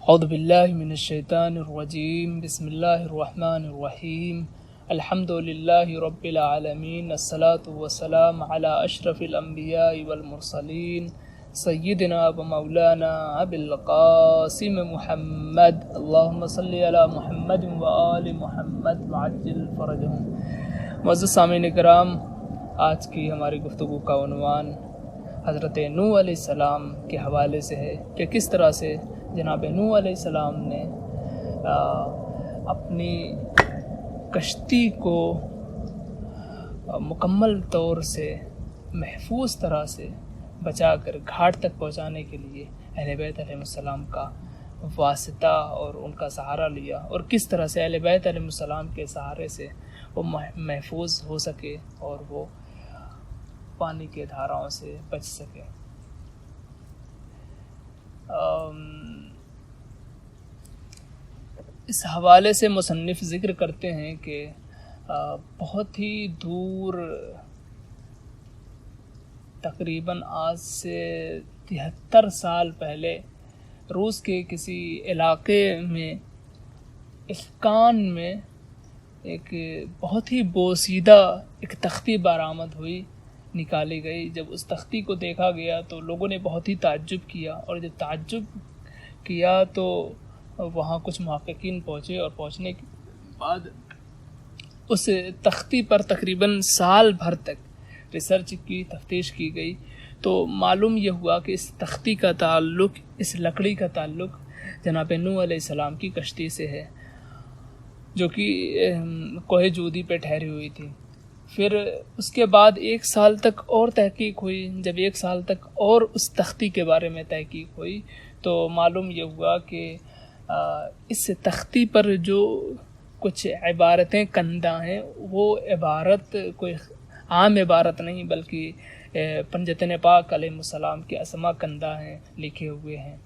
اعوذ باللہ من الشیطان الرجیم، بسم اللہ الرحمن الرحیم، الحمد للہ رب العالمین، الصلاۃ والسلام علی اشرف الانبیاء والمرسلین، سیدنا و مولانا ابی القاسم محمد، اللہم صلی علی محمد و آل محمد وعجل فرجہم۔ معزز سامعین کرام، آج کی ہماری گفتگو کا عنوان حضرت نوح علیہ السلام کے حوالے سے ہے کہ کس طرح سے جناب نوح علیہ السلام نے اپنی کشتی کو مکمل طور سے محفوظ طرح سے بچا کر گھاٹ تک پہنچانے کے لیے اہل بیت علیہ السلام کا واسطہ اور ان کا سہارا لیا، اور کس طرح سے اہل بیت علیہ السلام کے سہارے سے وہ محفوظ ہو سکے اور وہ پانی کے دھاراؤں سے بچ سکے۔ اس حوالے سے مصنف ذکر کرتے ہیں کہ بہت ہی دور، تقریباً آج سے 73 سال پہلے، روس کے کسی علاقے میں افغان میں ایک بہت ہی بوسیدہ ایک تختی برآمد ہوئی، نکالی گئی۔ جب اس تختی کو دیکھا گیا تو لوگوں نے بہت ہی تعجب کیا، اور جب تعجب کیا تو وہاں کچھ محققین پہنچے، اور پہنچنے کے بعد اس تختی پر تقریباً سال بھر تک ریسرچ کی، تفتیش کی گئی، تو معلوم یہ ہوا کہ اس تختی کا تعلق، اس لکڑی کا تعلق جناب نوح علیہ السلام کی کشتی سے ہے، جو کہ کوہ جودی پہ ٹھہری ہوئی تھی۔ پھر اس کے بعد 1 سال تک اور تحقیق ہوئی۔ جب 1 سال تک اور اس تختی کے بارے میں تحقیق ہوئی تو معلوم یہ ہوا کہ اس تختی پر جو کچھ عبارتیں کندہ ہیں، وہ عبارت کوئی عام عبارت نہیں، بلکہ پنجتن پاک علیہ السلام کے اسماء کندہ ہیں، لکھے ہوئے ہیں۔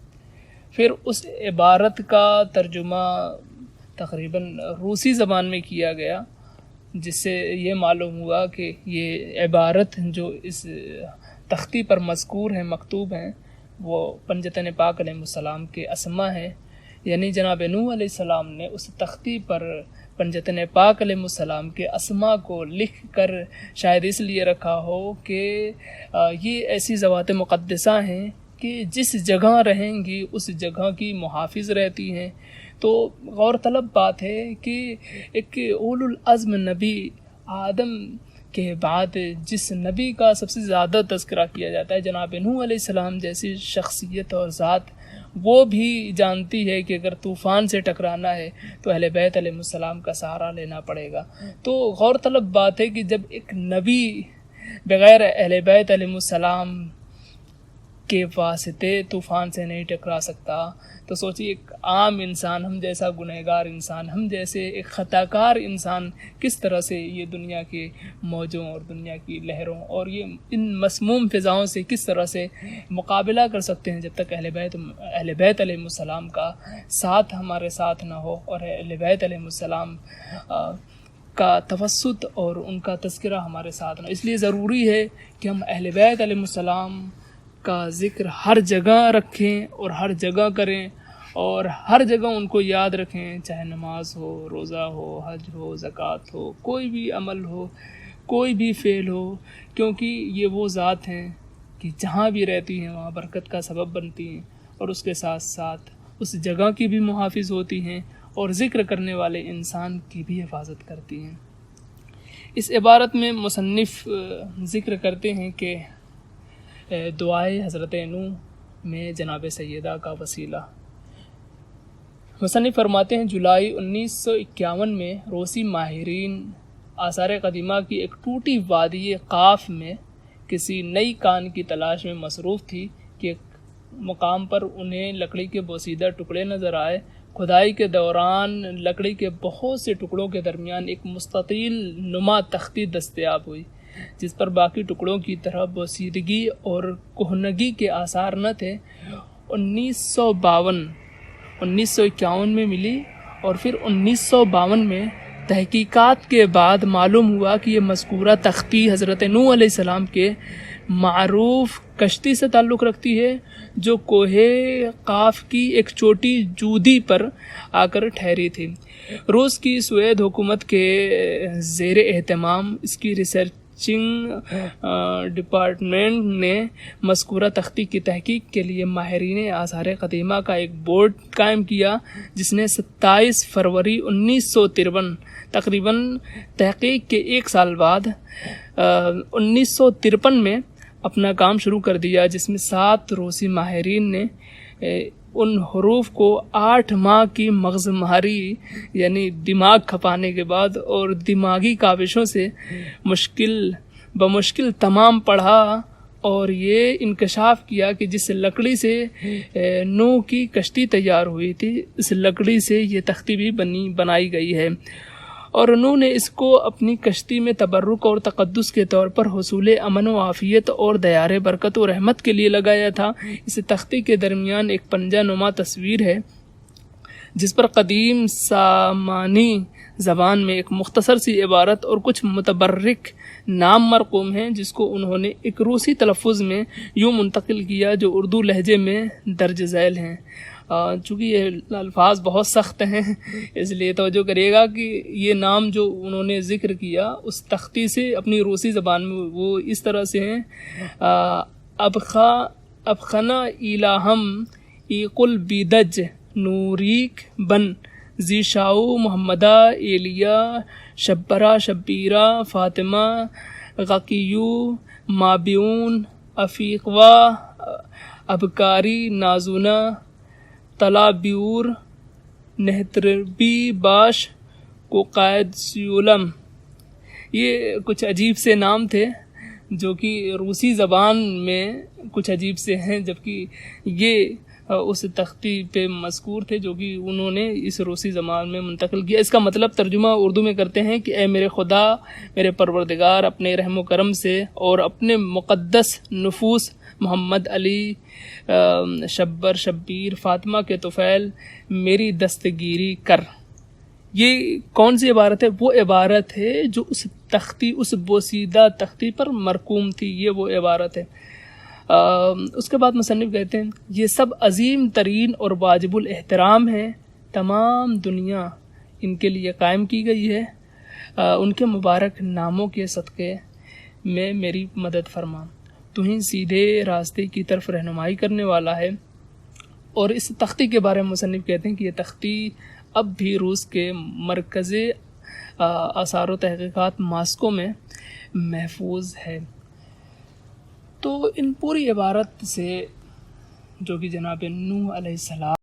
پھر اس عبارت کا ترجمہ تقریباً روسی زبان میں کیا گیا، جس سے یہ معلوم ہوا کہ یہ عبارت جو اس تختی پر مذکور ہیں، مکتوب ہیں، وہ پنجتن پاک علیہ السلام کے اسماء ہیں۔ یعنی جناب نوح علیہ السلام نے اس تختی پر پنجتن پاک علیہ السلام کے اسماء کو لکھ کر شاید اس لیے رکھا ہو کہ یہ ایسی ذوات مقدسہ ہیں کہ جس جگہ رہیں گی اس جگہ کی محافظ رہتی ہیں۔ تو غور طلب بات ہے کہ ایک اولو العزم نبی آدم کے بعد جس نبی کا سب سے زیادہ تذکرہ کیا جاتا ہے، جناب نوح علیہ السلام جیسی شخصیت اور ذات، وہ بھی جانتی ہے کہ اگر طوفان سے ٹکرانا ہے تو اہل بیت علیہ السلام کا سہارا لینا پڑے گا۔ تو غور طلب بات ہے کہ جب ایک نبی بغیر اہل بیت علیہ السلام کے واسطے طوفان سے نہیں ٹکرا سکتا، تو سوچیے ایک عام انسان، ہم جیسا گنہگار انسان، ہم جیسے ایک خطا کار انسان کس طرح سے یہ دنیا کے موجوں اور دنیا کی لہروں اور یہ ان مسموم فضاؤں سے کس طرح سے مقابلہ کر سکتے ہیں، جب تک اہل بیت علیہ السلام کا ساتھ ہمارے ساتھ نہ ہو، اور اہل بیت علیہ السلام کا توسط اور ان کا تذکرہ ہمارے ساتھ نہ۔ اس لیے ضروری ہے کہ ہم اہل بیت علیہ السلام کا ذکر ہر جگہ رکھیں اور ہر جگہ کریں، اور ہر جگہ ان کو یاد رکھیں، چاہے نماز ہو، روزہ ہو، حج ہو، زکوٰۃ ہو، کوئی بھی عمل ہو، کوئی بھی فعل ہو، کیونکہ یہ وہ ذات ہیں کہ جہاں بھی رہتی ہیں وہاں برکت کا سبب بنتی ہیں، اور اس کے ساتھ ساتھ اس جگہ کی بھی محافظ ہوتی ہیں، اور ذکر کرنے والے انسان کی بھی حفاظت کرتی ہیں۔ اس عبارت میں مصنف ذکر کرتے ہیں کہ دعائے حضرت نوح میں جناب سیدہ کا وسیلہ۔ مصنف فرماتے ہیں جولائی 1951 میں روسی ماہرین آثار قدیمہ کی ایک ٹوٹی وادی قاف میں کسی نئی کان کی تلاش میں مصروف تھی کہ ایک مقام پر انہیں لکڑی کے بوسیدہ ٹکڑے نظر آئے۔ کھدائی کے دوران لکڑی کے بہت سے ٹکڑوں کے درمیان ایک مستطیل نما تختی دستیاب ہوئی، جس پر باقی ٹکڑوں کی طرح بوسیدگی اور کہنگی کے آثار نہ تھے۔ 1951 میں ملی، اور پھر 1952 میں تحقیقات کے بعد معلوم ہوا کہ یہ مذکورہ تختی حضرت نوح علیہ السلام کے معروف کشتی سے تعلق رکھتی ہے جو کوہ قاف کی ایک چھوٹی جودی پر آ کر ٹھہری تھی۔ روس کی سویڈ حکومت کے زیر اہتمام اس کی ریسرچنگ ڈپارٹمنٹ نے مذکورہ تختی کی تحقیق کے لیے ماہرین آثار قدیمہ کا ایک بورڈ قائم کیا، جس نے 27 فروری 1953 تقریباً تحقیق کے ایک سال بعد 1953 میں اپنا کام شروع کر دیا، جس میں 7 روسی ماہرین نے ان حروف کو 8 ماہ کی مغز ماری یعنی دماغ کھپانے کے بعد اور دماغی کاوشوں سے بمشکل تمام پڑھا اور یہ انکشاف کیا کہ جس لکڑی سے نوح کی کشتی تیار ہوئی تھی، اس لکڑی سے یہ تختی بھی بنائی گئی ہے، اور نوح نے اس کو اپنی کشتی میں تبرک اور تقدس کے طور پر حصول امن و عافیت اور دیار برکت و رحمت کے لیے لگایا تھا۔ اس تختی کے درمیان ایک پنجہ نما تصویر ہے، جس پر قدیم سامانی زبان میں ایک مختصر سی عبارت اور کچھ متبرک نام مرقوم ہیں، جس کو انہوں نے ایک روسی تلفظ میں یوں منتقل کیا جو اردو لہجے میں درج ذیل ہیں۔ چونکہ یہ الفاظ بہت سخت ہیں، اس لیے توجہ کریے گا کہ یہ نام جو انہوں نے ذکر کیا اس تختی سے اپنی روسی زبان میں وہ اس طرح سے ہیں: ابخنا الہم ایقل بیدج نوریک بن زیشاؤ محمدہ ایلیا شبرا شبیرہ فاطمہ غقیو مابیون افیقوا ابکاری نازونہ طلابیور نہتربی باش کو قائد سیولم۔ یہ کچھ عجیب سے نام تھے جو کہ روسی زبان میں کچھ عجیب سے ہیں، جبکہ یہ اس تختی پہ مذکور تھے جو کہ انہوں نے اس روسی زبان میں منتقل کیا۔ اس کا مطلب ترجمہ اردو میں کرتے ہیں کہ اے میرے خدا، میرے پروردگار، اپنے رحم و کرم سے اور اپنے مقدس نفوس محمد، علی، شبر، شبیر، فاطمہ کے طفیل میری دستگیری کر۔ یہ کون سی عبارت ہے؟ وہ عبارت ہے جو اس تختی، اس بوسیدہ تختی پر مرقوم تھی، یہ وہ عبارت ہے۔ اس کے بعد مصنف کہتے ہیں یہ سب عظیم ترین اور واجب الاحترام ہے، تمام دنیا ان کے لیے قائم کی گئی ہے، ان کے مبارک ناموں کے صدقے میں میری مدد فرما، تو ہی سیدھے راستے کی طرف رہنمائی کرنے والا ہے۔ اور اس تختی کے بارے میں مصنف کہتے ہیں کہ یہ تختی اب بھی روس کے مرکز آثار و تحقیقات ماسکو میں محفوظ ہے۔ تو ان پوری عبارت سے جو کہ جناب نوح علیہ السلام